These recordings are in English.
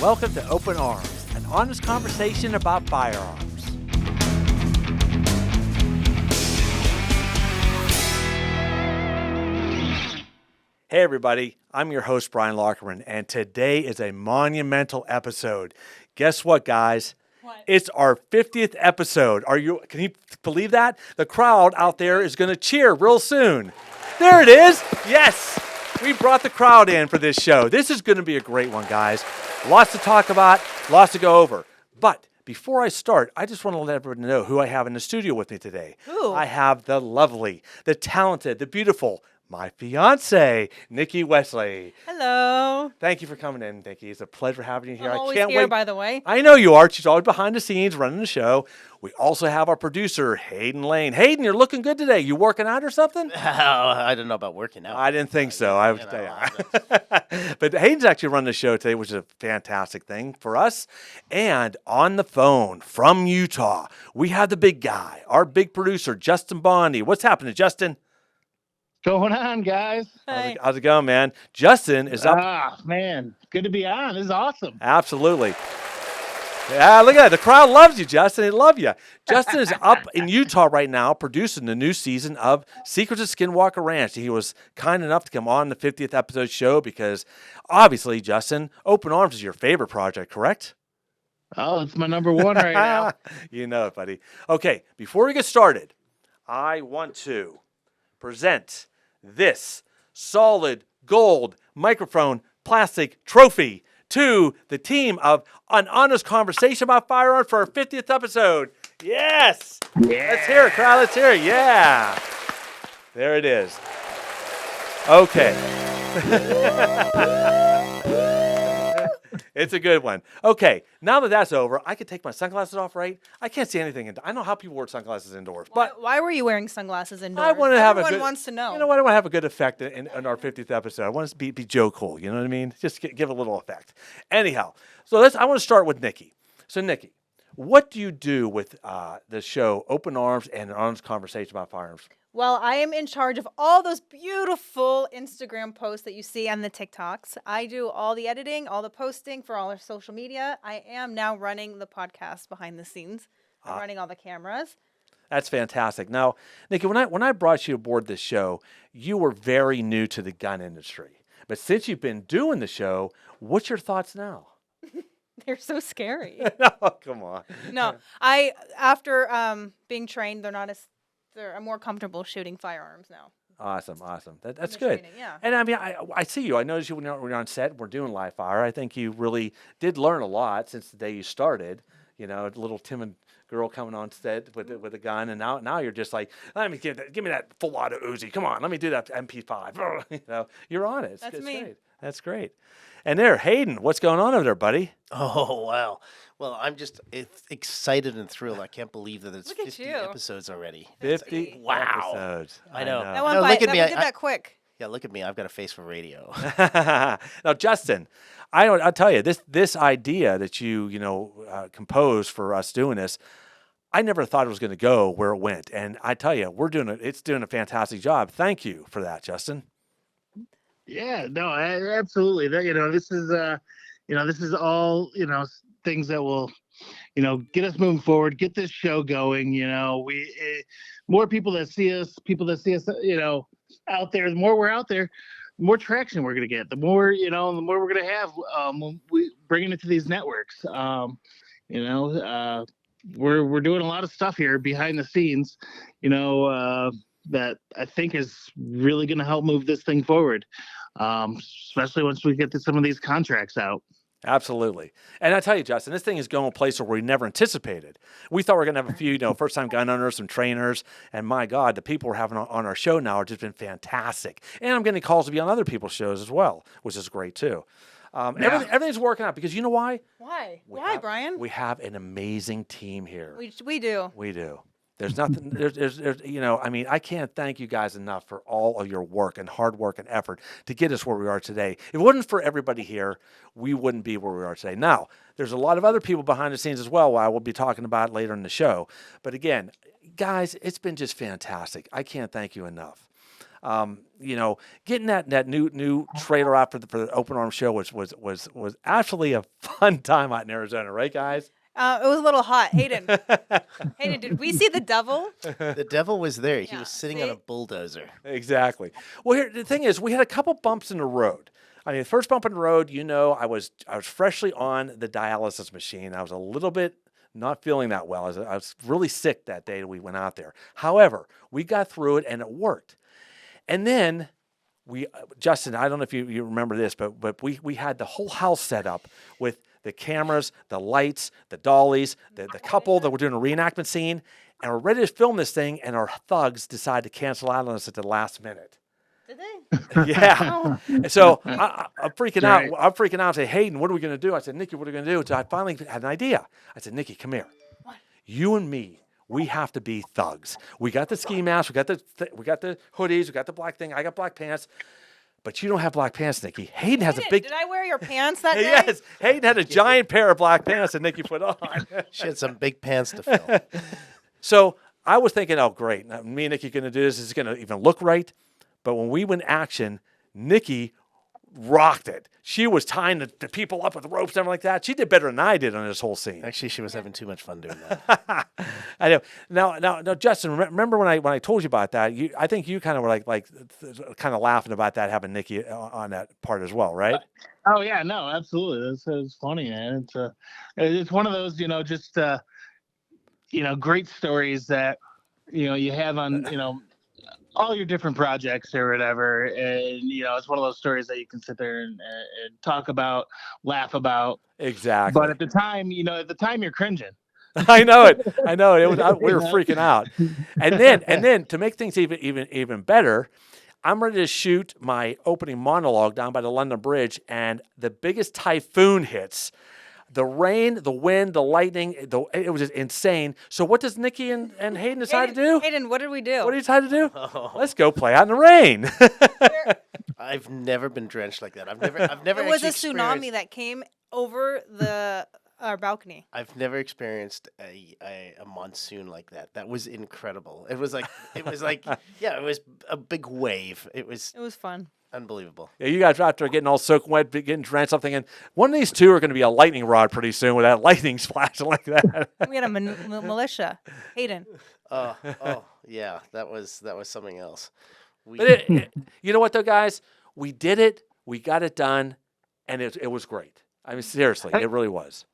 Welcome to Open Arms, an honest conversation about firearms. Hey everybody, I'm your host Brian Lockerman, and today is a monumental episode. Guess what, guys? What? It's our 50th episode. Can you believe that? The crowd out there is going to cheer real soon. There it is. Yes. We brought the crowd in for this show. This is going to be a great one, guys. Lots to talk about, lots to go over. But before I start, I just want to let everyone know who I have in the studio with me today. Who? I have the lovely, the talented, the beautiful, my fiance, Nicky Wesley. Hello. Thank you for coming in, Nicky. It's a pleasure having you here. I'm I always can't here, wait. by the way. I know you are. She's always behind the scenes running the show. We also have our producer, Haydon Lane. Haydon, you're looking good today. You working out or something? I don't know about working out. I didn't think so. I would But Hayden's actually running the show today, which is a fantastic thing for us. And on the phone from Utah, we have the big guy, our big producer, Justin Bondy. What's happening, Justin? Going on, guys? Hi. How's it going, man? Justin is up. Man, good to be on. This is awesome. Absolutely. Yeah, look at that. The crowd loves you, Justin. They love you. Justin is up in Utah right now producing the new season of Secrets of Skinwalker Ranch. He was kind enough to come on the 50th episode show because obviously, Justin, Open Arms is your favorite project, correct? Oh, it's my number one right now. You know it, buddy. Okay, before we get started, I want to present this solid gold microphone plastic trophy to the team of An Honest Conversation About Firearms for our 50th episode. Yes! Yeah. Let's hear it, crowd. Let's hear it. Yeah. There it is. Okay. It's a good one. Okay, now that that's over, I can take my sunglasses off, right? I can't see anything. I know how people wear sunglasses indoors, but Why were you wearing sunglasses indoors? I want to have Everyone a good. wants to know. You know what? I want to have a good effect in our 50th episode. I want us to be Joe Cool. You know what I mean? Just give a little effect. Anyhow, so I want to start with Nicky. So Nicky, what do you do with the show Open Arms and An Honest Conversation About Firearms? Well, I am in charge of all those beautiful Instagram posts that you see on the TikToks. I do all the editing, all the posting for all our social media. I am now running the podcast behind the scenes. I'm running all the cameras. That's fantastic. Now, Nicky, when I brought you aboard this show, you were very new to the gun industry. But since you've been doing the show, what's your thoughts now? They're so scary. No, come on. No, after being trained, I'm more comfortable shooting firearms now. Awesome. That's the good. training, yeah. And I mean, I see you. I noticed you when you're on set. We're doing live fire. I think you really did learn a lot since the day you started. You know, a little timid girl coming on set with a gun, and now you're just like, let me give me that full auto Uzi. Come on, let me do that MP5. You know, you're on it. That's it's me. Great. That's great. And there, Haydon, what's going on over there, buddy? Oh, wow. Well, I'm just excited and thrilled. I can't believe that it's Look at 50 you. episodes already. 50 Wow. episodes. I know. That No, one look at me. we did that quick. Yeah, look at me. I've got a face for radio. Now, Justin, I'll tell you this idea that you composed for us doing this. I never thought it was going to go where it went, and I tell you, it's doing a fantastic job. Thank you for that, Justin. Yeah, no, absolutely. This is all, things that will, get us moving forward, get this show going. More people that see us, out there, the more we're out there, the more traction we're going to get, the more we're going to have when we bringing it to these networks. We're doing a lot of stuff here behind the scenes, that I think is really going to help move this thing forward, especially once we get to some of these contracts out. Absolutely. And I tell you, Justin, this thing is going a place where we never anticipated. We thought we were going to have a few, first-time gun owners, some trainers, and my God, the people we're having on our show now have just been fantastic. And I'm getting calls to be on other people's shows as well, which is great too. Everything's working out because you know why? Why? Brian? We have an amazing team here. We do. We do. There's nothing, I can't thank you guys enough for all of your work and hard work and effort to get us where we are today. If it wasn't for everybody here, we wouldn't be where we are today. Now, there's a lot of other people behind the scenes as well, I will be talking about later in the show. But again, guys, it's been just fantastic. I can't thank you enough. Getting that new trailer out for the Open Arms show was actually a fun time out in Arizona, right, guys? It was a little hot. Hayden, did we see the devil? The devil was there. He Yeah, was sitting on a see? bulldozer. Exactly. Well, here the thing is, we had a couple bumps in the road. I mean, the first bump in the road, I was freshly on the dialysis machine. I was a little bit not feeling that well. I was really sick that day that we went out there. However, we got through it and it worked. And then Justin, I don't know if you remember this, but we had the whole house set up with the cameras, the lights, the dollies, the couple that were doing a reenactment scene, and we're ready to film this thing, and our thugs decide to cancel out on us at the last minute. Did they? Yeah. And so I'm freaking Right. out. I'm freaking out. I say, Haydon, what are we going to do? I said, Nicky, what are we going to do? So I finally had an idea. I said, Nicky, come here. What? You and me, we have to be thugs. We got the ski masks. We got the hoodies. We got the black thing. I got black pants. But you don't have black pants, Nicky. Haydon has a big. Did I wear your pants that day? Yes, Haydon had a giant pair of black pants that Nicky put on. She had some big pants to fill. So I was thinking, oh, great. Now, me and Nicky are going to do this. It's going to even look right. But when we went action, Nicky rocked it. She was tying the people up with ropes and everything like that. She did better than I did on this whole scene. Actually, she was having too much fun doing that. I know. Now, Justin, remember when I told you about that? I think you kind of were kind of laughing about that, having Nicky on that part as well, right? Oh yeah, no, absolutely. It's funny, man. It's one of those, just great stories that you have on all your different projects or whatever, and it's one of those stories that you can sit there and talk about, laugh about. Exactly. But at the time, you're cringing. I know it. We were freaking out. And then to make things even better, I'm ready to shoot my opening monologue down by the London Bridge, and the biggest typhoon hits. The rain, the wind, the lightning, it was just insane. So what does Nicky and Haydon decide to do? Hayden, what did we do? What do you decide to do? Let's go play out in the rain. I've never been drenched like that. I've never. It was a actually tsunami experienced- that came over our balcony. I've never experienced a monsoon like that. That was incredible. It was like it was a big wave. It was fun. unbelievable. Yeah, you guys are out there getting all soaking wet, getting drenched something, and one of these two are going to be a lightning rod pretty soon with that lightning splashing like that. We had a militia. Hayden. Oh yeah, that was something else. But you know what though, guys? We did it. We got it done, and it was great. I mean, seriously, it really was.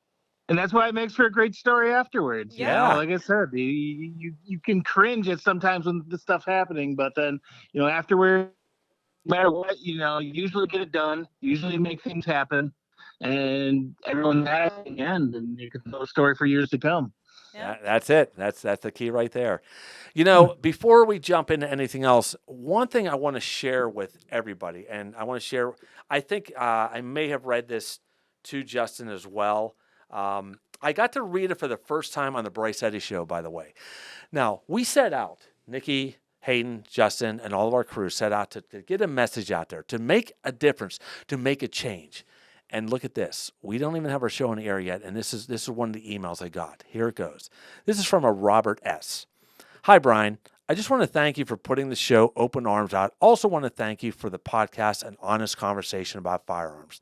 And that's why it makes for a great story afterwards. Yeah. Like I said, you can cringe at sometimes when this stuff's happening, but then, afterward, no matter what, you usually get it done, usually make things happen, and everyone's happy at the end, and you can tell a story for years to come. Yeah. That's it. That's the key right there. Before we jump into anything else, one thing I want to share with everybody, and I want to share, I think I may have read this to Justin as well. I got to read it for the first time on the Bryce Eddy show, by the way. Now, we set out, Nicky, Haydon, Justin, and all of our crew set out to get a message out there, to make a difference, to make a change. And look at this. We don't even have our show on the air yet, and this is one of the emails I got. Here it goes. This is from a Robert S. Hi, Brian. I just want to thank you for putting the show Open Arms out. Also want to thank you for the podcast and honest conversation about firearms.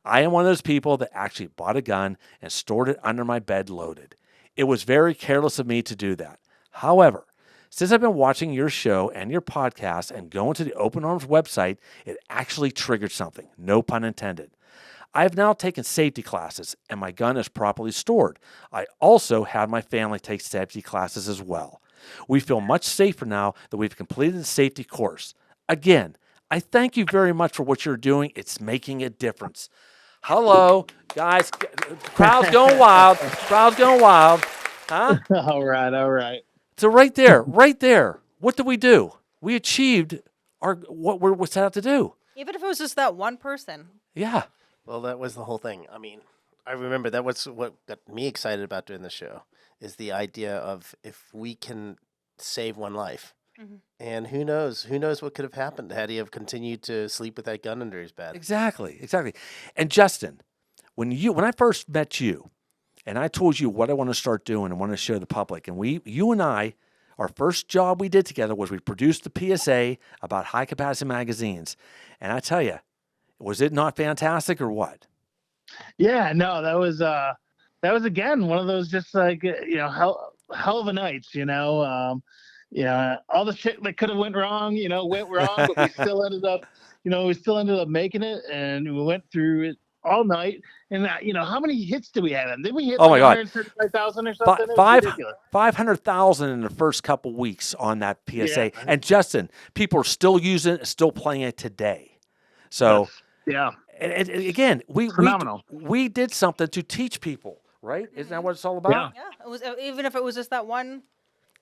I am one of those people that actually bought a gun and stored it under my bed loaded. It was very careless of me to do that. However, since I've been watching your show and your podcast and going to the Open Arms website, it actually triggered something. No pun intended. I have now taken safety classes, and my gun is properly stored. I also had my family take safety classes as well. We feel much safer now that we've completed the safety course. Again, I thank you very much for what you're doing. It's making a difference. Hello, guys. Crowd's going wild. Crowd's going wild. Huh? All right. So right there, what did we do? We achieved what we're set out to do. Even if it was just that one person. Yeah. Well, that was the whole thing. I mean, I remember that was what got me excited about doing the show, is the idea of if we can save one life. Mm-hmm. And who knows what could have happened had he have continued to sleep with that gun under his bed. Exactly. And Justin, when I first met you, and I told you what I want to start doing and want to show the public, and you and I our first job we did together was we produced the PSA about high-capacity magazines. And I tell you, was it not fantastic or what? Yeah, no, that was again one of those just like hell of a nights. All the shit that could have went wrong, went wrong, but we still ended up, making it, and we went through it all night. And how many hits did we have? Did we hit Oh my like God. 135,000 or something? It was ridiculous. 500,000 in the first couple weeks on that PSA. Yeah. And Justin, people are still using it, still playing it today. So yeah, and again, phenomenal. we did something to teach people, right? Isn't that what it's all about? Yeah, it was even if it was just that one.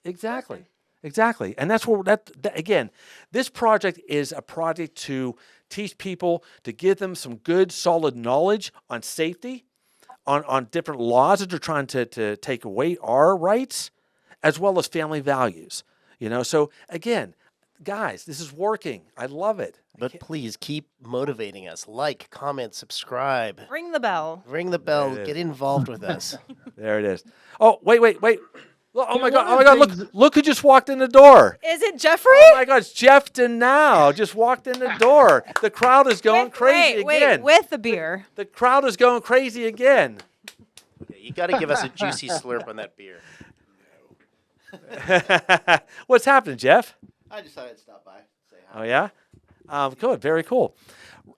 Exactly. person. Exactly. And that's where that again, this project is a project to teach people, to give them some good, solid knowledge on safety, on different laws that are trying to take away our rights, as well as family values. So again, guys, this is working. I love it. But please keep motivating us. Like, comment, subscribe. Ring the bell. Ring the bell. There it is. Get involved with us. There it is. Oh, wait. Oh my One God! of Oh the my God! things- Look who just walked in the door! Is it Jeffrey? Oh my God! It's Jeff Denowh just walked in the door. The crowd is going crazy again. With the beer. The crowd is going crazy again. Yeah, you got to give us a juicy slurp on that beer. What's happening, Jeff? I just thought I'd stop by, say hi. Oh yeah, good, very cool.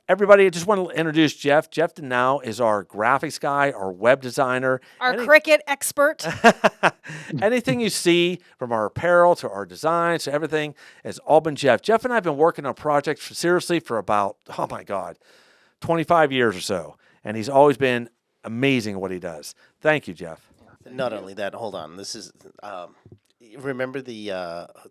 Everybody, I just want to introduce Jeff. Jeff Denowh is our graphics guy, our web designer. Our cricket expert. Anything you see, from our apparel to our designs to everything, has all been Jeff. Jeff and I have been working on projects seriously for about, 25 years or so. And he's always been amazing at what he does. Thank you, Jeff. Not only that, hold on. This is remember the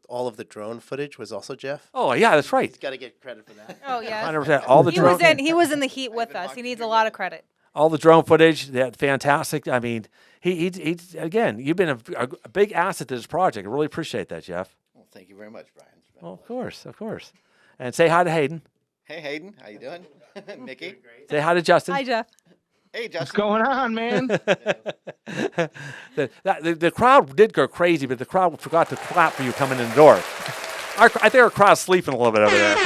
all of the drone footage was also Jeff? Oh, yeah, that's right. He's got to get credit for that. Oh yeah. 100%. All the drone, He was in the heat with us. He needs a lot of credit. all the drone footage, that fantastic. I mean, he again, you've been a big asset to this project. I really appreciate that, Jeff. Well, thank you very much, Brian. It's been a Well, of pleasure. course. And say hi to Haydon. Hey, Haydon. How you doing? Nicky. Say hi to Justin. Hi, Jeff. Hey, What's Justin. going on, man? The crowd did go crazy, but the crowd forgot to clap for you coming in the door. I think our crowd's sleeping a little bit over there.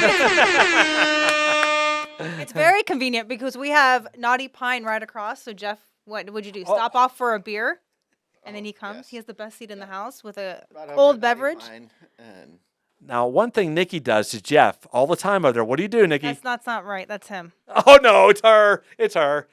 It's very convenient because we have Naughty Pine right across. So Jeff, what would you do? Stop off for a beer, and then he comes. yes. He has the best seat in the house with a Brought over cold a Naughty beverage. Pine, and Now, one thing Nikki does to Jeff all the time over there. What do you do, Nikki? That's not right. That's him. Oh, no, it's her. It's her.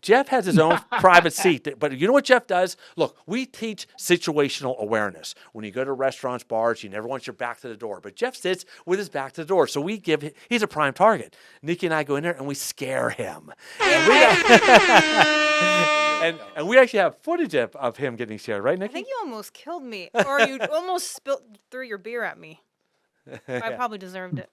Jeff has his own private seat. But you know what Jeff does? Look, we teach situational awareness. When you go to restaurants, bars, you never want your back to the door. But Jeff sits with his back to the door. So he's a prime target. Nikki and I go in there and we scare him. And we actually have footage of him getting scared, right, I Nikki? think you almost killed me, or you almost threw your beer at me. I probably deserved it.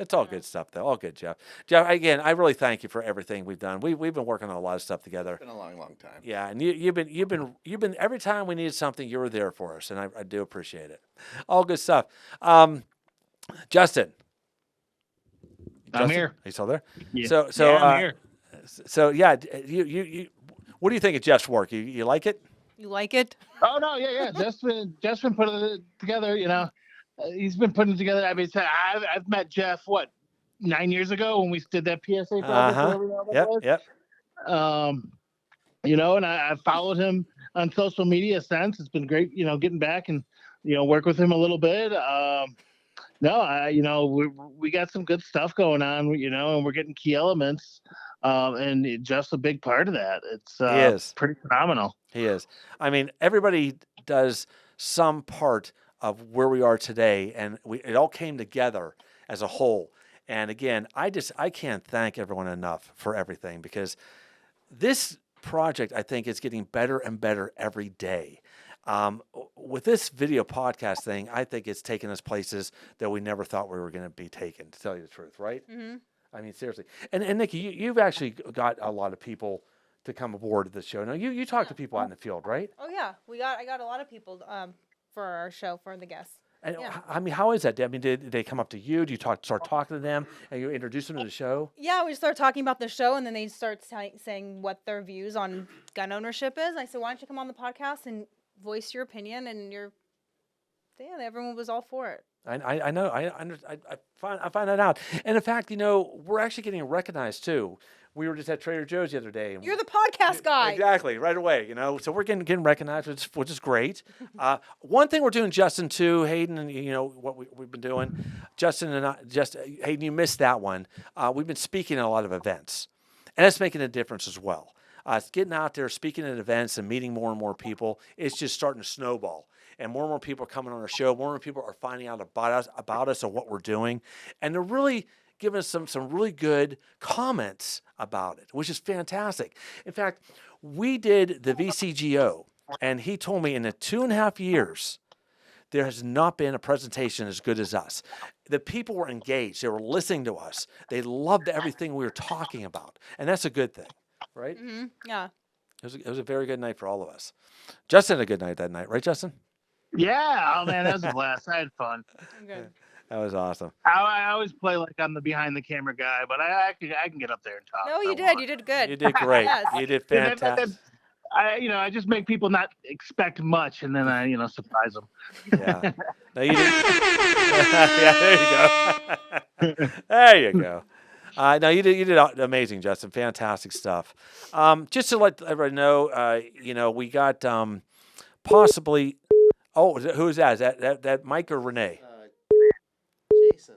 It's all good stuff, though. All good, Jeff. Jeff, again, I really thank you for everything we've done. We've been working on a lot of stuff together. it's been a long, long time. Yeah, and you've been every time we needed something, you were there for us, and I do appreciate it. All good stuff. Justin. I'm here. Are you still there? Yeah. So I'm here. you what do you think of Jeff's work? You like it? You like it? Oh no, yeah. Jeff's been putting it together. He's been putting it together. I mean, I've met Jeff 9 years ago when we did that PSA project. whatever that was. Yep. And I've followed him on social media since. It's been great, getting back and work with him a little bit. We got some good stuff going on, and we're getting key elements. And Jeff's a big part of that. It's He is. pretty phenomenal. He is. I mean, everybody does some part of where we are today, and it all came together as a whole. And again, I can't thank everyone enough for everything, because this project, I think, is getting better and better every day. With this video podcast thing, I think it's taken us places that we never thought we were going to be taken, to tell you the truth, right? Mm-hmm. I mean, seriously. And Nikki, you've actually got a lot of people to come aboard to the show. Now, you talk to people out in the field, right? Oh yeah, I got a lot of people for our show for the guests. And Yeah. I mean, how is that? I mean, did they come up to you? Do you start talking to them, and you introduce them to the show? Yeah, we start talking about the show, and then they start saying what their views on gun ownership is. I said, why don't you come on the podcast and voice your opinion and your Yeah, everyone was all for it. I know. I find that out. And in fact, we're actually getting recognized too. We were just at Trader Joe's the other day. And You're the podcast guy. Exactly, right away. So we're getting recognized, which is great. One thing we're doing, Justin, too, Haydon, and what we've been doing, Justin and Haydon, you missed that one. We've been speaking at a lot of events, and that's making a difference as well. Getting out there, speaking at events, and meeting more and more people, it's just starting to snowball. And more people are coming on our show. More and more people are finding out about us and what we're doing, and they're really giving us some really good comments about it, which is fantastic. In fact, we did the VCGO, and he told me in the 2.5 years, there has not been a presentation as good as us. The people were engaged. They were listening to us. They loved everything we were talking about, and that's a good thing, right? Mm-hmm. Yeah. It was a very good night for all of us. Justin had a good night that night, right, Justin? Yeah. Oh man, that was a blast. I had fun. Okay. That was awesome. I always play like I'm the behind the camera guy, but I can get up there and talk. No, if you I did. want. You did good. You did great. Yes. You did Yeah, fantastic. I just make people not expect much, and then I surprise them. Yeah. No, you did. Yeah, there you go. There you go. No, you did amazing, Justin. Fantastic stuff. Just to let everybody know, we got possibly. Oh, who is that? Is that Mike or Rene? Jason.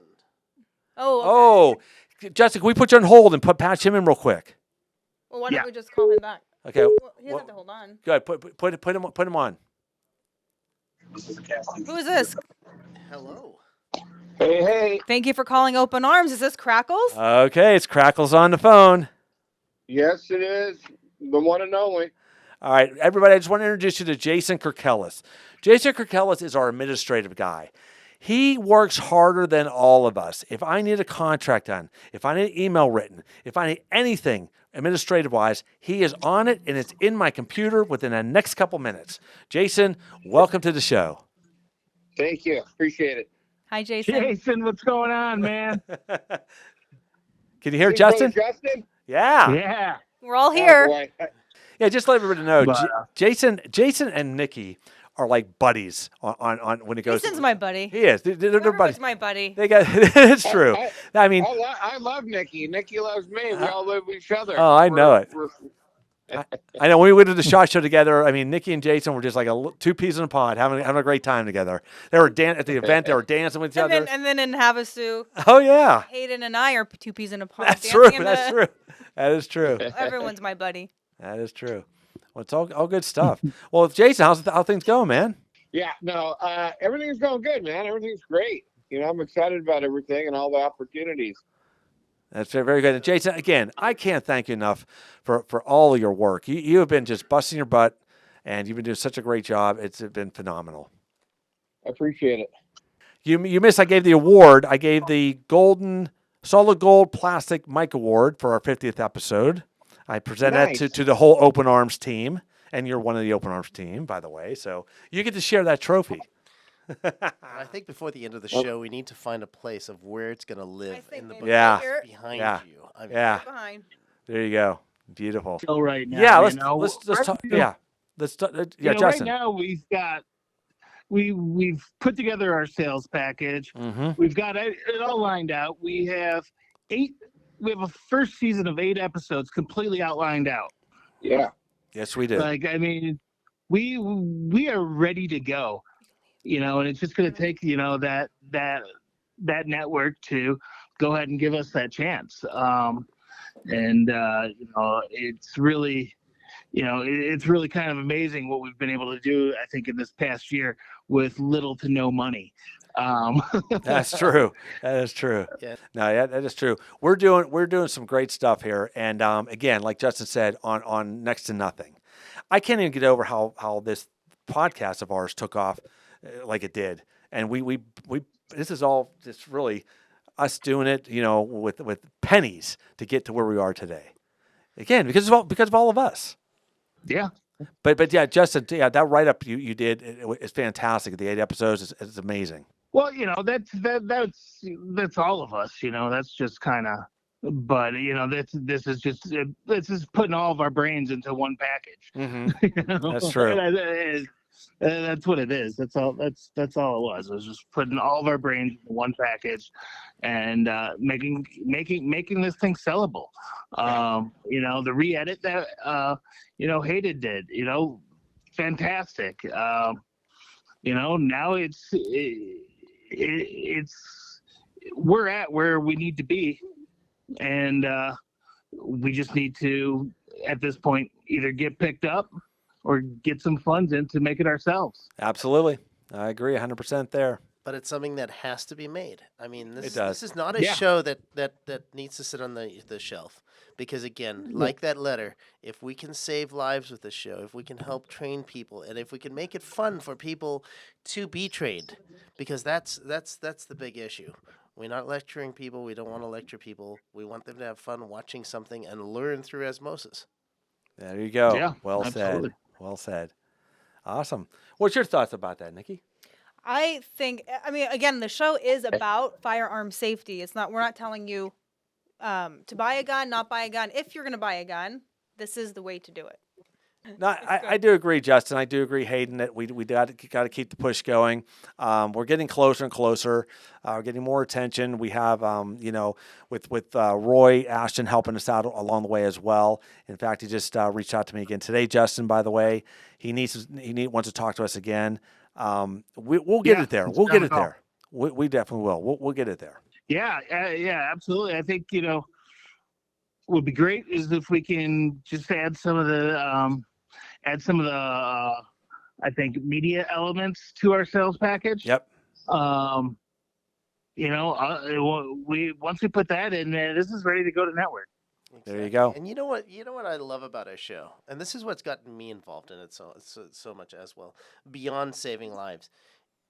Oh. Oh, Justin, can we put you on hold and patch him in real quick? Well, why don't Yeah. we just call him back? Okay. Well, he doesn't have to hold on. Go ahead. Put him on. Who is this? Hello. Hey, Thank you for calling Open Arms. Is this Crackles? Okay, it's Crackles on the phone. yes, it is the one and only. All right, everybody, I just want to introduce you to Jason Kirkelis. Jason Kirkelis is our administrative guy. He works harder than all of us. If I need a contract done, if I need an email written, if I need anything administrative-wise, he is on it, and it's in my computer within the next couple minutes. Jason, welcome to the show. Thank you. Appreciate it. Hi, Jason. Jason, what's going on, man? Can you hear Hey, Justin? brother Justin? Yeah. Yeah. We're all Oh, here. boy. Yeah, just let everybody know, But, Jason and Nicky are like buddies on when it goes. Jason's my buddy. He is. They're Everyone's buddies. my buddy. They got. It's true. I mean, I love Nicky. Nicky loves me. We all live with each other. Oh, I know it. We're- I know when we went to the SHOT Show together. I mean, Nicky and Jason were just like two peas in a pod, having a great time together. They were at the event. They were dancing with each And other. then in Havasu, Oh yeah, Hayden and I are two peas in a pod. that's dancing true. in That's the- true. That is true. Everyone's my buddy. That is true. Well, it's all good stuff. Well, Jason, how things going, man? yeah, no, everything's going good, man. Everything's great. I'm excited about everything and all the opportunities. That's very good. And Jason, again, I can't thank you enough for all of your work. You have been just busting your butt, and you've been doing such a great job. It's been phenomenal. I appreciate it. You missed. I gave the award. I gave the solid gold plastic mic award for our 50th episode. I present Nice. that to the whole Open Arms team, and you're one of the Open Arms team, by the way. So you get to share that trophy. I think before the end of the show, we need to find a place of where it's going to live think in the maybe book Yeah. here. behind Yeah. you. I mean, Yeah, Behind. there you go. Beautiful. So right now, Yeah, let's right talk. now- Yeah, let's talk. Yeah, right Justin. now we've put together our sales package. Mm-hmm. We've got it all lined out. We have a first season of 8 episodes completely outlined out. Yeah. Yes, we do. Like, I mean, we are ready to go, and it's just going to take, that network to go ahead and give us that chance. It's really, it's really kind of amazing what we've been able to do, I think, in this past year with little to no money. That's true. That is true. Yeah. No, yeah, that is true. We're doing some great stuff here, and again, like Justin said, on next to nothing. I can't even get over how this podcast of ours took off like it did, and we this is all just really us doing it, with pennies to get to where we are today. Again, because of all of us. Yeah. But yeah, Justin, yeah, that write up you did is fantastic. The 8 episodes is amazing. Well, that's all of us, that's just kind of, but this is putting all of our brains into one package. Mm-hmm. That's true. That's what it is. That's all. That's all it was. It was just putting all of our brains in one package, and making this thing sellable. The re-edit that Haydon did. Fantastic. Now it's we're at where we need to be, and we just need to, at this point, either get picked up or get some funds in to make it ourselves. Absolutely. I agree 100% there. But it's something that has to be made. I mean, It does. this is not a show that needs to sit on the shelf. Because again, like that letter, if we can save lives with this show, if we can help train people, and if we can make it fun for people to be trained, because that's the big issue. We're not lecturing people. We don't want to lecture people. We want them to have fun watching something and learn through osmosis. There you go. Yeah, well absolutely. said. Well said. Awesome. What's your thoughts about that, Nikki? I think, again, the show is about firearm safety. We're not telling you to buy a gun, not buy a gun. If you're going to buy a gun, this is the way to do it. No, I do agree, Justin. I do agree, Haydon, that we got to keep the push going. We're getting closer and closer. We're getting more attention. We have, with Roy Ashton helping us out along the way as well. In fact, he just reached out to me again today, Justin, by the way. He wants to talk to us again. We'll get it there. We'll get it there. We definitely will. We'll get it there. Yeah, absolutely. I think, what would be great is if we can just add some of the I think media elements to our sales package. Yep. Once we put that in there, this is ready to go to network. There you go. And you know what I love about our show, and this is what's gotten me involved in it so much as well, beyond saving lives.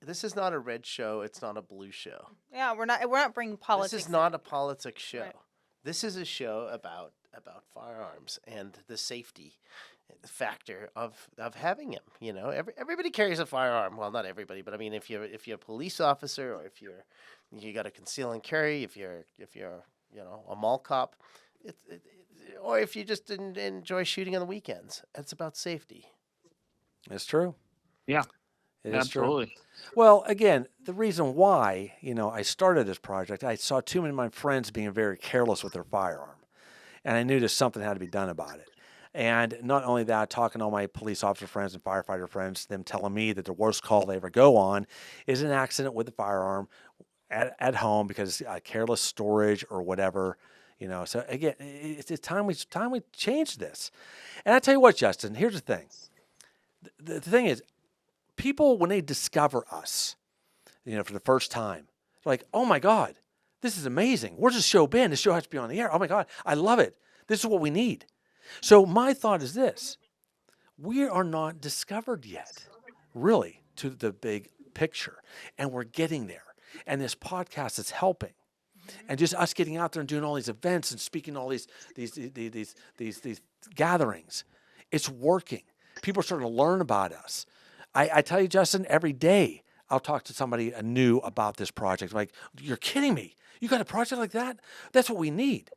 This is not a red show. It's not a blue show. Yeah, we're not bringing politics. This is not a politics show. Right. This is a show about firearms and the safety factor of having them. Everybody carries a firearm. Well, not everybody, but I mean, if you're a police officer, or if you got a conceal and carry, if you're a mall cop, or if you just enjoy shooting on the weekends, it's about safety. It's true. Yeah. It is Absolutely. true. Well, again, the reason why, I started this project, I saw too many of my friends being very careless with their firearm. And I knew there's something had to be done about it. And not only that, talking to all my police officer friends and firefighter friends, them telling me that the worst call they ever go on is an accident with a firearm at home because careless storage or whatever. So again, it's time we change this. And I tell you what, Justin, here's the thing. The thing is, people, when they discover us, for the first time, they're like, oh my God, this is amazing. Where's the show been? The show has to be on the air. Oh my God, I love it. This is what we need. So my thought is this. We are not discovered yet, really, to the big picture. And we're getting there. And this podcast is helping. And just us getting out there and doing all these events and speaking all these gatherings, it's working. People are starting to learn about us. I tell you, Justin, every day I'll talk to somebody new about this project. I'm like, you're kidding me. You got a project like that? That's what we need,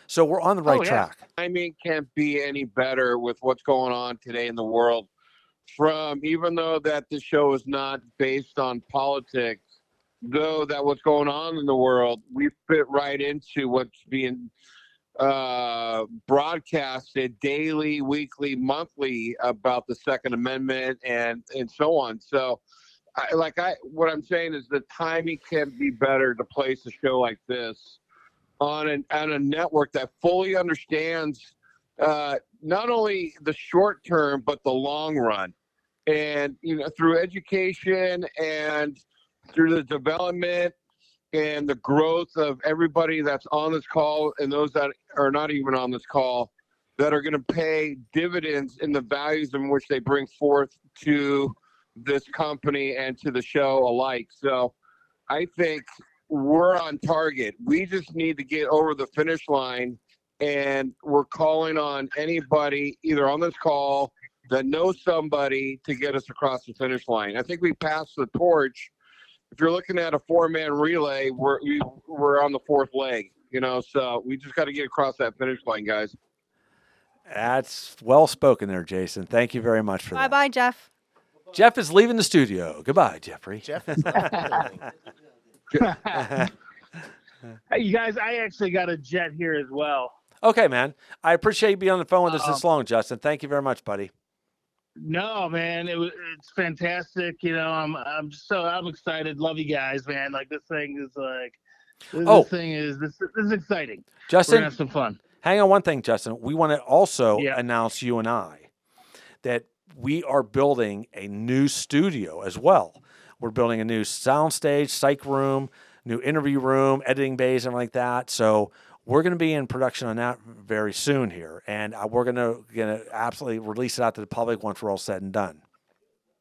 So we're on the right track. Timing can't be any better with what's going on today in the world. Even though that the show is not based on politics, though that what's going on in the world, we fit right into what's being broadcasted daily, weekly, monthly about the Second Amendment and so on. So what I'm saying is the timing can't be better to place a show like this on a network that fully understands not only the short term but the long run, and through education and through the development and the growth of everybody that's on this call and those that are not even on this call, that are going to pay dividends in the values in which they bring forth to this company and to the show alike. So I think we're on target. We just need to get over the finish line, and we're calling on anybody either on this call that knows somebody to get us across the finish line. I think we passed the torch. If you're looking at a 4-man relay, we're on the fourth leg, so we just got to get across that finish line, guys. That's well spoken there, Jason. Thank you very much for Bye that. bye, Jeff. Jeff is leaving the studio. Goodbye, Jeffrey. Jeff is left the building. Hey, you guys, I actually got a jet here as well. Okay, man. I appreciate you being on the phone with us Um, this long, Justin. Thank you very much, buddy. No, man, it's fantastic. You know, I'm excited. Love you guys, man. Like this thing is like this is exciting. We're Justin, gonna have some fun. hang on one thing, Justin. We want to also Yeah. announce you and I that we are building a new studio as well. We're building a new soundstage, psych room, new interview room, editing bays, and like that. So we're going to be in production on that very soon here, and we're going to absolutely release it out to the public once we're all said and done.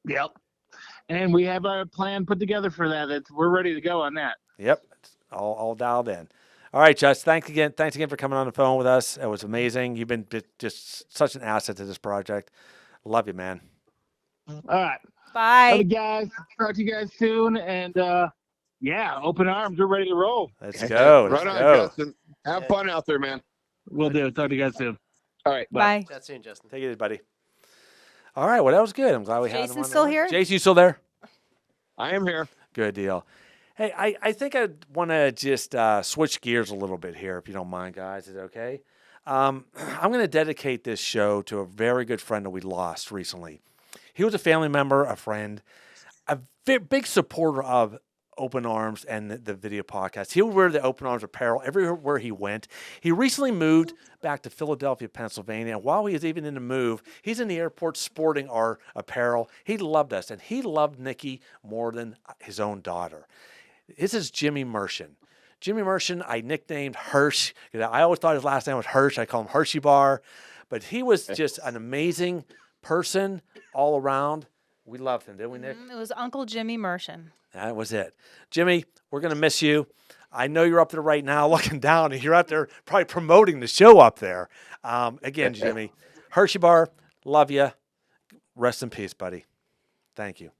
Yep. And we have a plan put together for that. We're ready to go on that. Yep, it's all dialed in. All right, Just, thanks again for coming on the phone with us. It was amazing. You've been just such an asset to this project. Love you, man. All right. Bye. Love you guys. Talk to you guys soon. And yeah, open arms. We're ready to roll. Let's go. Right Let's on, go. Justin. Have fun out there, man. We'll do. Talk to you guys soon. All right. Bye. Chat soon, Justin. Take it easy, buddy. All right, well, that was good. I'm glad we had him Jason on the still line. here? Jason, you still there? I am here. Good deal. Hey, I think I want to just switch gears a little bit here, if you don't mind, guys. Is it okay? I'm going to dedicate this show to a very good friend that we lost recently. He was a family member, a friend, a big supporter of Open Arms and the video podcast. He would wear the Open Arms apparel everywhere he went. He recently moved back to Philadelphia, Pennsylvania. And while he was even in the move, he's in the airport sporting our apparel. He loved us, and he loved Nicky more than his own daughter. This is Jimmy Mershon. Jimmy Mershon, I nicknamed Hirsch. I always thought his last name was Hirsch. I call him Hershey Bar. But he was just an amazing person all around. We loved him, didn't we, Nick? It was Uncle Jimmy Mershon. That was it. Jimmy, we're going to miss you. I know you're up there right now looking down, and you're out there probably promoting the show up there. Again, Jimmy, Hershey Bar, love you. Rest in peace, buddy. Thank you.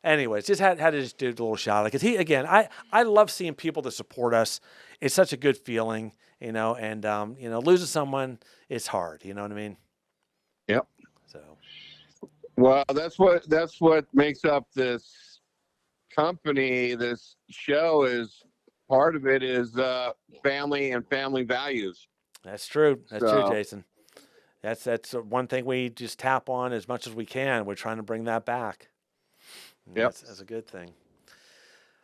Anyways, just had to just do a little shout out because I love seeing people that support us. It's such a good feeling, and losing someone is hard. You know what I mean? Yep. So, Well, that's what makes up this company. This show is part of it is family and family values. that's true. That's true, So- Jason. That's one thing we just tap on as much as we can. We're trying to bring that back. Yep. That's a good thing.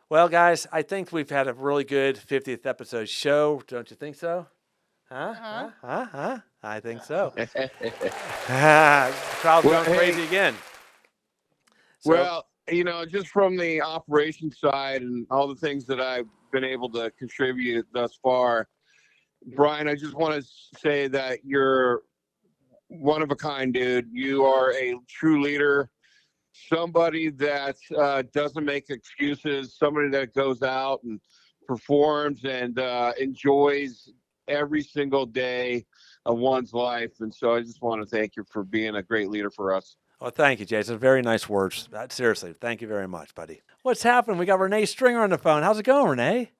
Well, guys, I think we've had a really good 50th episode show. Don't you think so? Huh? I think so. Crowd's Well, going hey. crazy again. So, Well, just from the operation side and all the things that I've been able to contribute thus far, Brian, I just want to say that you're one of a kind, dude. You are a true leader, somebody that doesn't make excuses, somebody that goes out and performs and enjoys every single day of one's life. And so I just want to thank you for being a great leader for us. well, thank you, Jason. Very nice words. Seriously, thank you very much, buddy. What's happening? We got Rene Stringer on the phone. How's it going, Rene?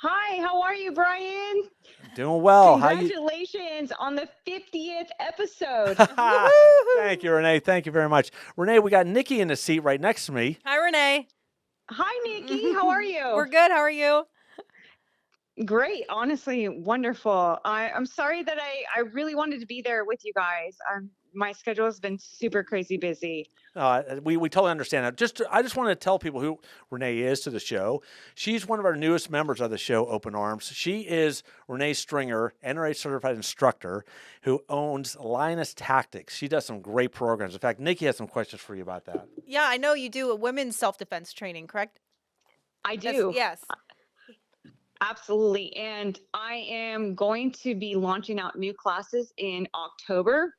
Hi, how are you, Brian? Doing well. How you? Congratulations on the 50th episode. Thank you, Rene. Thank you very much. Rene, we got Nicky in the seat right next to me. Hi, Renee. Hi, Nikki. How are you? We're good. How are you? Great. Honestly, wonderful. I'm sorry that I really wanted to be there with you guys. My schedule has been super crazy busy. We totally understand that. I just want to tell people who Rene is to the show. She's one of our newest members of the show, Open Arms. She is Rene Stringer, NRA certified instructor who owns Lioness Tactics. She does some great programs. In fact, Nikki has some questions for you about that. Yeah, I know you do a women's self-defense training, correct? I do. Yes. Absolutely. And I am going to be launching out new classes in October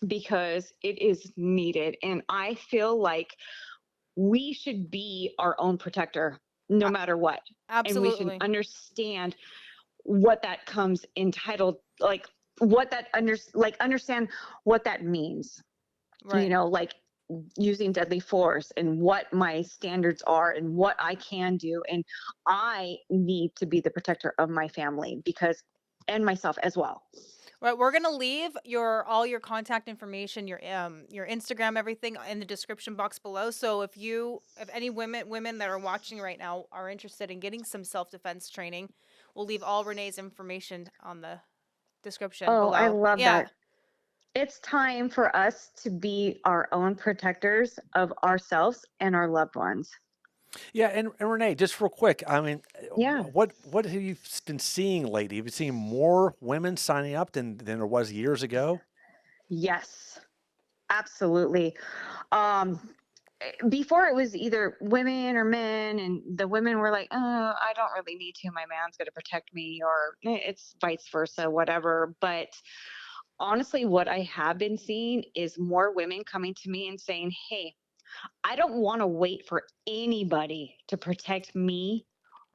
because it is needed. And I feel like we should be our own protector no matter what. Absolutely. And we should understand what that comes entitled, like what that understand what that means. Right. Like using deadly force and what my standards are and what I can do. And I need to be the protector of my family and myself as well. Right, we're gonna leave all your contact information, your Instagram, everything in the description box below. So if any women that are watching right now are interested in getting some self defense training, we'll leave all Renee's information on the description Oh, I below. love Yeah. that. It's time for us to be our own protectors of ourselves and our loved ones. Yeah, and Renee, just real quick, I mean, Yeah. what have you been seeing lately? Have you seen more women signing up than there was years ago? Yes, absolutely. Um, Before it was either women or men, and the women were like, "Oh, I don't really need to. My man's going to protect me," or it's vice versa, whatever. But honestly, what I have been seeing is more women coming to me and saying, "Hey, I don't want to wait for anybody to protect me,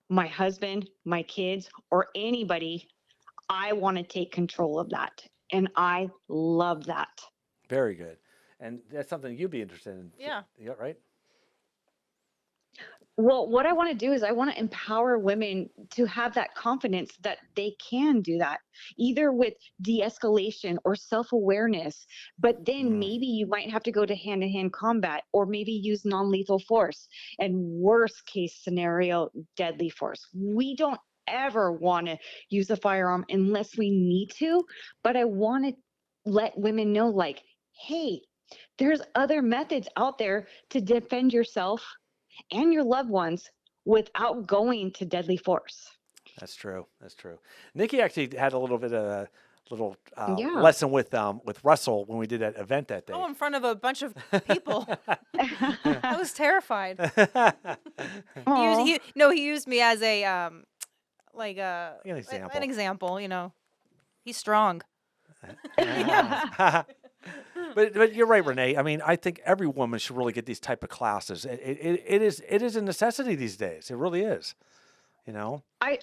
my husband, my kids, or anybody. I want to take control of that." And I love that. Very good. And that's something you'd be interested in. Yeah. Yeah, right? Well, what I want to do is I want to empower women to have that confidence that they can do that, either with de-escalation or self-awareness. But then maybe you might have to go to hand-to-hand combat, or maybe use non-lethal force, and worst case scenario, deadly force. We don't ever want to use a firearm unless we need to, but I want to let women know, like, hey, there's other methods out there to defend yourself and your loved ones without going to deadly force. That's true. That's true. Nikki actually had a little bit of a little Yeah. lesson with Russell when we did that event that day. Oh, in front of a bunch of people. I was terrified. Aw. He used me as a An example. an example. He's strong. But you're right, Renee. I mean, I think every woman should really get these type of classes. It is a necessity these days. It really is. I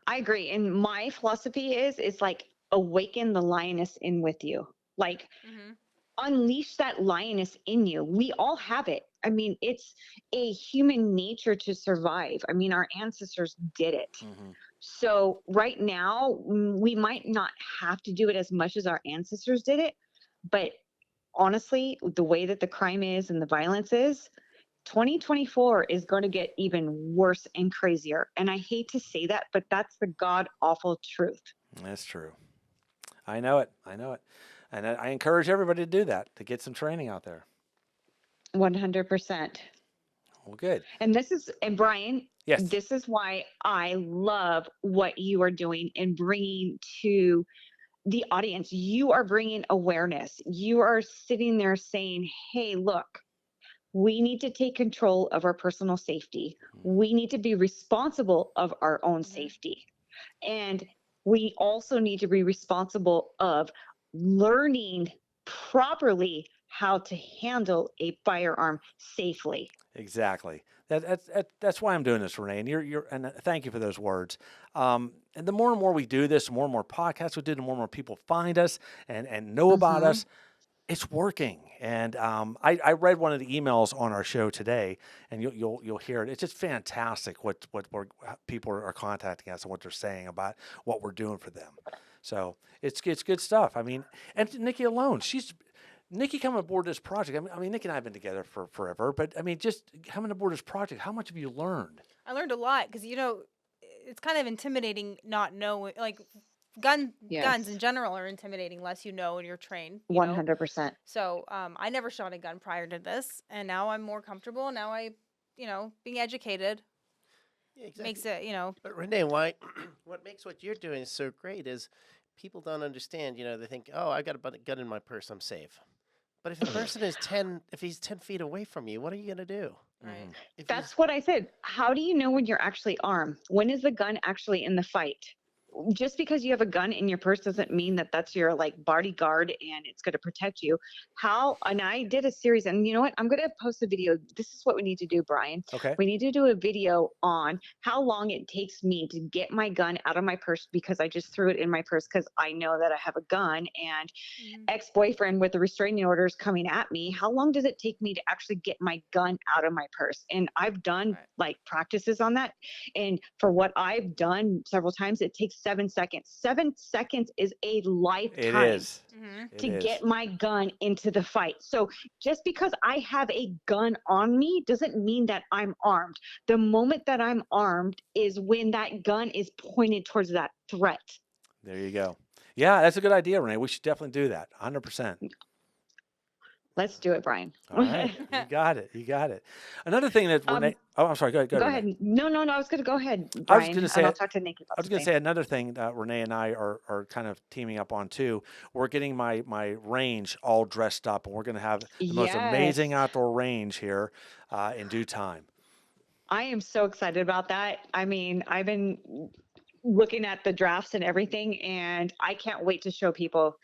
agree. And my philosophy is like, awaken the lioness in with you. Like, Mm-hmm. unleash that lioness in you. We all have it. I mean, it's a human nature to survive. I mean, our ancestors did it. Mhm. So right now, we might not have to do it as much as our ancestors did it, but honestly, the way that the crime is and the violence is, 2024 is going to get even worse and crazier. And I hate to say that, but that's the god awful truth. That's true. I know it. And I encourage everybody to do that, to get some training out there. 100%. Well, good. And Brian, Yes. this is why I love what you are doing and bringing to the audience. You are bringing awareness. You are sitting there saying, hey, look, we need to take control of our personal safety. We need to be responsible of our own safety. And we also need to be responsible of learning properly how to handle a firearm safely. Exactly. That's why I'm doing this, Renee. And thank you for those words. And the more and more we do this, the more and more podcasts we do, the more and more people find us and know about us. It's working. And I read one of the emails on our show today, and you'll hear it. It's just fantastic what people are contacting us and what they're saying about what we're doing for them. So it's good stuff. I mean, and Nikki alone, Nikki coming aboard this project. I mean, Nikki and I have been together for forever, but I mean, just coming aboard this project, how much have you learned? I learned a lot because it's kind of intimidating not knowing. Like guns in general are intimidating unless you know and you're trained. 100%. So I never shot a gun prior to this, and now I'm more comfortable. Now being educated makes it. But Renee, what makes what you're doing so great is people don't understand. They think, oh, I got a gun in my purse, I'm safe. But if the person if he's 10 feet away from you, what are you going to do? Right. That's what I said. How do you know when you're actually armed? When is the gun actually in the fight? Just because you have a gun in your purse doesn't mean that that's your bodyguard and it's going to protect you. And I did a series, and you know what? I'm going to post a video. This is what we need to do, Brian. Okay. We need to do a video on how long it takes me to get my gun out of my purse because I just threw it in my purse because I know that I have a gun, and ex-boyfriend with the restraining orders coming at me. How long does it take me to actually get my gun out of my purse? And I've done practices on that. And for what I've done several times, it takes 7 seconds. 7 seconds is a It lifetime is. Mhm. It to is. get my gun into the fight. So just because I have a gun on me doesn't mean that I'm armed. The moment that I'm armed is when that gun is pointed towards that threat. There you go. Yeah, that's a good idea, Renee. We should definitely do that. 100%. Let's do it, Brian. All right. You got it. You got it. Another thing that Renee, oh, I'm sorry. Go Go Renee. ahead. No, I was going to go ahead, I was Brian, going to and say, I'll talk to Nikki I about was going to something. say another thing that Renee and I are kind of teaming up on too. We're getting my range all dressed up, and we're going to have the most amazing Yes. outdoor range here in due time. I am so excited about that. I mean, I've been looking at the drafts and everything, and I can't wait to show people.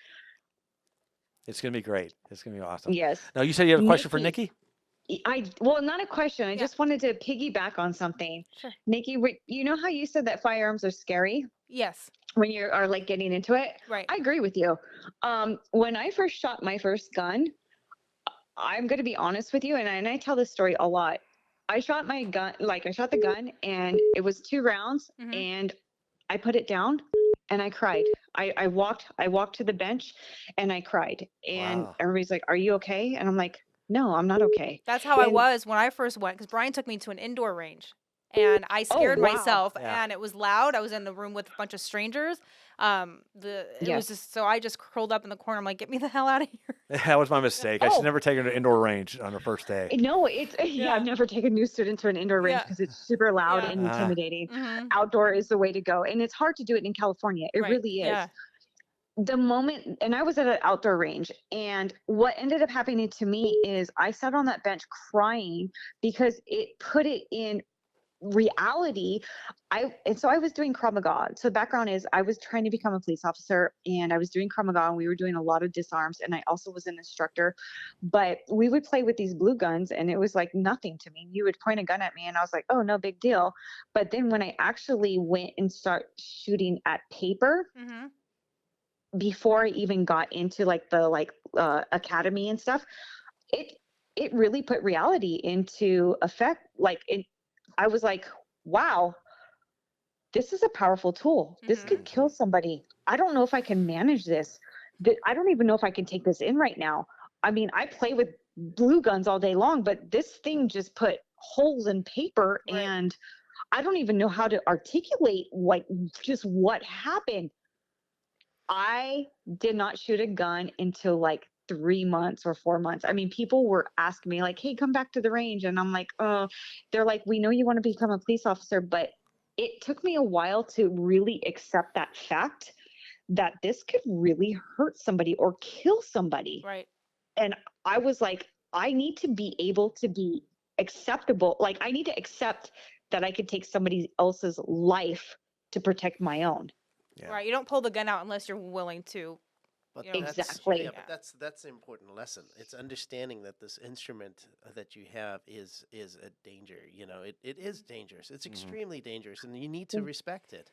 It's going to be great. It's going to be awesome. Yes. Now, you said you had a question for Nikki, Nikki? well, not a question. I Yeah. just wanted to piggyback on something. Sure. Nikki, you know how you said that firearms are scary Yes. when you are like getting into it? Right. I agree with you. When I first shot my first gun, I'm going to be honest with you, and I tell this story a lot. I shot my gun, I shot the gun, and it was 2 rounds, Mhm. and I put it down, and I cried. I walked to the bench, and I cried. And Wow. everybody's like, "Are you okay?" And I'm like, "No, I'm not okay." That's how I And was when I first went, because Brian took me to an indoor range, and I oh scared wow, myself, Yeah. and it was loud. I was in the room with a bunch of strangers. It was yes. just so I just curled up in the corner. I'm like, get me the hell out of here. That was my mistake. I should Oh never take her to indoor range on her first day. no, it's yeah. Yeah. I've never taken a new student to an indoor range Yeah. because it's super loud Yeah. and intimidating. Mm-hmm. Outdoor is the way to go, and it's hard to do it in California. It Right. really is. Yeah. The moment, and I was at an outdoor range, and what ended up happening to me is I sat on that bench crying because it put it in reality. So I was doing Krav Maga. So the background is I was trying to become a police officer, and I was doing Krav Maga, and we were doing a lot of disarms, and I also was an instructor. But we would play with these blue guns, and it was like nothing to me. You would point a gun at me, and I was like, oh, no big deal. But then when I actually went and start shooting at paper, Mm-hmm. before I even got into the academy and stuff, it really put reality into effect. I was like, wow, this is a powerful tool. This Mm-hmm. could kill somebody. I don't know if I can manage this. I don't even know if I can take this in right now. I mean, I play with blue guns all day long, but this thing just put holes in paper, Right. and I don't even know how to articulate just what happened. I did not shoot a gun until 3 months or 4 months. I mean, people were asking me like, "Hey, come back to the range." And I'm like, "Oh," they're like, "We know you want to become a police officer," but it took me a while to really accept that fact that this could really hurt somebody or kill somebody. Right. And I was like, I need to be able to be acceptable. Like, I need to accept that I could take somebody else's life to protect my own. Yeah. Right. You don't pull the gun out unless you're willing to. But You know, Exactly. Yeah, but that's an important lesson. It's understanding that this instrument that you have is a danger. You know, it is dangerous. It's extremely dangerous, and you need to respect it.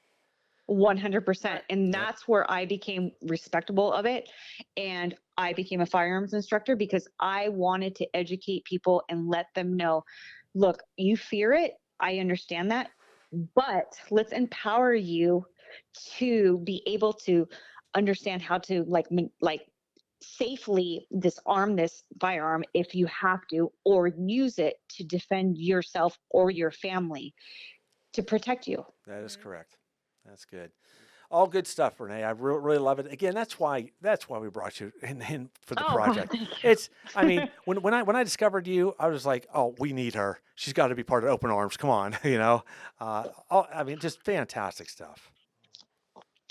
100%. Right. And Yep. that's where I became respectable of it. And I became a firearms instructor because I wanted to educate people and let them know, look, you fear it. I understand that. But let's empower you to be able to understand how to safely disarm this firearm if you have to, or use it to defend yourself or your family to protect you. That is Mhm. correct. That's good. All good stuff, Renee. I really love it. Again, that's why we brought you in for the Oh, project. thank you. It's, I mean, when I discovered you, I was like, oh, we need her. She's got to be part of Open Arms. Come on, you know. I mean, just fantastic stuff.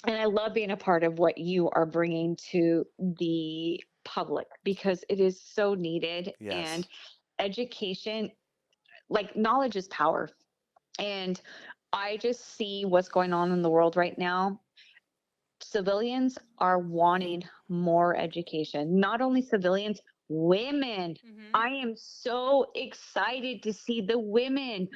And I love being a part of what you are bringing to the public because it is so needed. Yes. And education, knowledge is power. And I just see what's going on in the world right now. Civilians are wanting more education. Not only civilians, women. Mm-hmm. I am so excited to see the women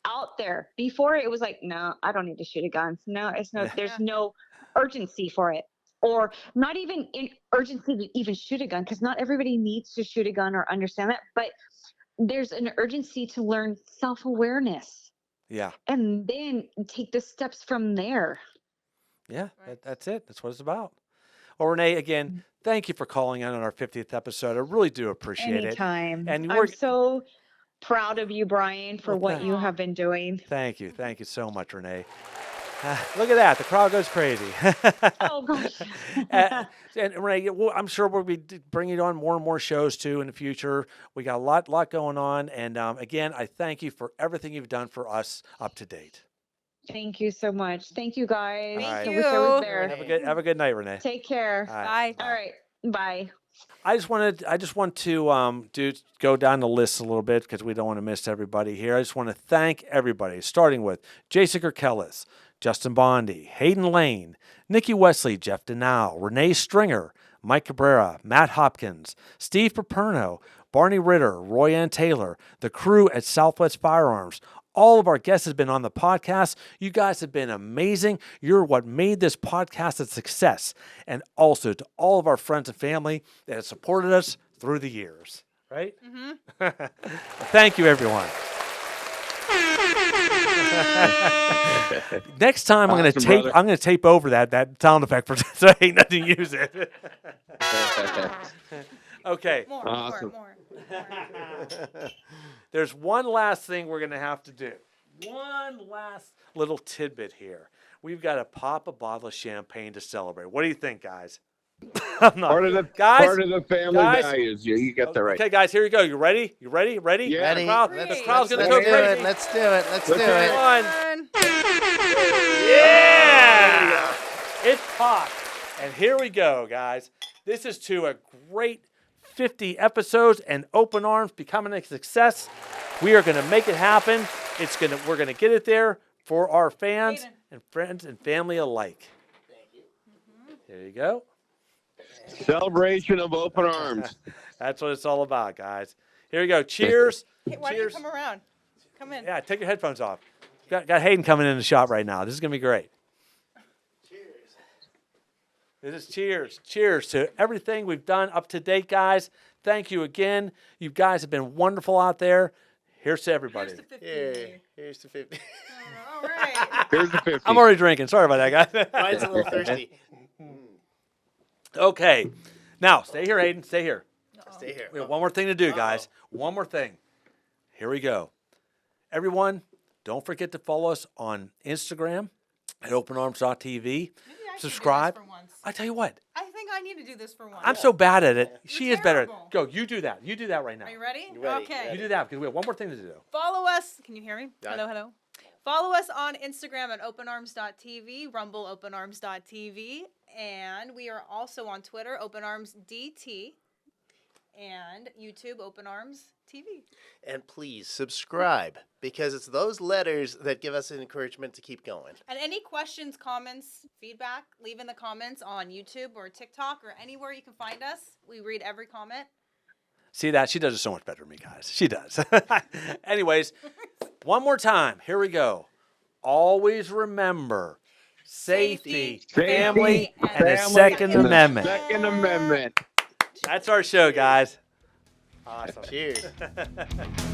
out there. Before it was like, no, I don't need to shoot a gun. No, there's no urgency for it. Or not even in urgency to even shoot a gun, because not everybody needs to shoot a gun or understand that. But there's an urgency to learn self-awareness Yeah. and then take the steps from there. Yeah, Right. that's it. That's what it's about. Well, Renee, again, thank you for calling in on our 50th episode. I really do appreciate Anytime. And I'm so proud of you, Brian, for Well, what thank- you have been doing. Thank you. Thank you so much, Renee. Look at that. The crowd goes crazy. Oh, gosh. And Renee, I'm sure we'll be bringing on more and more shows too in the future. We got a lot going on. And again, I thank you for everything you've done for us up to date. Thank you so much. Thank you, guys. Thank I wish I was you. there. Have a good night, Renee. Take care. All right. Bye. All right. Bye. I just want to go down the list a little bit because we don't want to miss everybody here. I just want to thank everybody, starting with Jason Kirkelis, Justin Bondy, Haydon Lane, Nicky Wesley, Jeff Denowh, Rene Stringer, Mike Cabrera, Matt Hopkins, Steve Paperno, Barney Ritter, Roy Ann Taylor, the crew at Southwest Firearms. All of our guests have been on the podcast. You guys have been amazing. You're what made this podcast a success. And also to all of our friends and family that have supported us through the years. Right? Mm-hmm. Thank you, everyone. Next time I'm Awesome, going to tape over that sound effect for so I ain't nothing to use it. Okay. More, Awesome. more. There's one last thing we're going to have to do. One last little tidbit here. We've got to pop a bottle of champagne to celebrate. What do you think, guys? I'm not. Part of the family guys, values. You get that right. Okay, guys, here you go. You ready? You ready? Ready? Yeah. The crowd, Let's- the crowd's going to let's go do crazy. it. Let's do it. Let's do Let's do it. One. Turn. Yeah! It's popped. And here we go, guys. This is to a great 50 episodes and Open Arms becoming a success. We are going to make it happen. We're going to get it there for our fans Haydon. and friends and family alike. Thank you. There you go. Celebration of open arms. That's what it's all about, guys. Here we go. Cheers. Hey, why Cheers. don't you come around? Come in. Yeah, take your headphones off. Got Haydon coming in the shop right now. This is going to be great. This is cheers. Cheers to everything we've done up to date, guys. Thank you again. You guys have been wonderful out there. Here's to everybody. Here's the 50. Here's the 50. All right. Here's the 50. I'm already drinking. Sorry about that, guys. Mine's a little thirsty. Okay. Now, stay here, Haydon. Stay here. Stay here. We have one more thing to do, guys. One more thing. Here we go. Everyone, don't forget to follow us on Instagram at openarms.tv. Maybe I should do Subscribe. this for once. I tell you what, I think I need to do this for once. I'm so bad at it. She is better. terrible. Go, you do that. You do that right now. Are you ready? Ready, Okay. You do that because we have one more thing to do. Follow us. Can you hear me? Got it. Hello, hello. Follow us on Instagram at openarms.tv, Rumble openarms.tv, and we are also on Twitter, openarmsdt, and YouTube, openarms TV. And please subscribe because it's those letters that give us an encouragement to keep going. And any questions, comments, feedback, leave in the comments on YouTube or TikTok or anywhere you can find us. We read every comment. See that? She does it so much better than me, guys. She does. Anyways, one more time. Here we go. Always remember safety, family, and the family, Second and the Amendment. Second Amendment. That's our show, guys. Awesome. Cheers.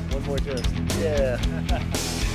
One more toast. Yeah.